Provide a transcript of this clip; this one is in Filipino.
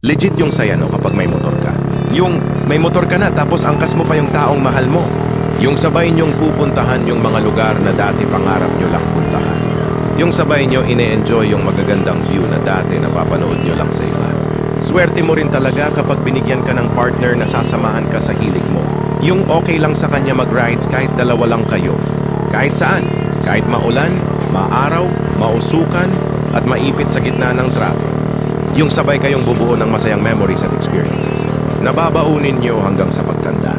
Legit yung saya no kapag may motor ka. Yung may motor ka na tapos angkas mo pa yung taong mahal mo. Yung sabay niyong pupuntahan yung mga lugar na dati pangarap niyo lang puntahan. Yung sabay niyo ine-enjoy yung magagandang view na dati napapanood niyo lang sa iba. Swerte mo rin talaga kapag binigyan ka ng partner na sasamahan ka sa hilig mo. Yung okay lang sa kanya mag-rides kahit dalawa lang kayo. Kahit saan. Kahit maulan, maaraw, mausukan, at maipit sa gitna ng traffic. Yung sabay kayong bubuo ng masayang memories at experiences. Nababaunin nyo hanggang sa pagtanda.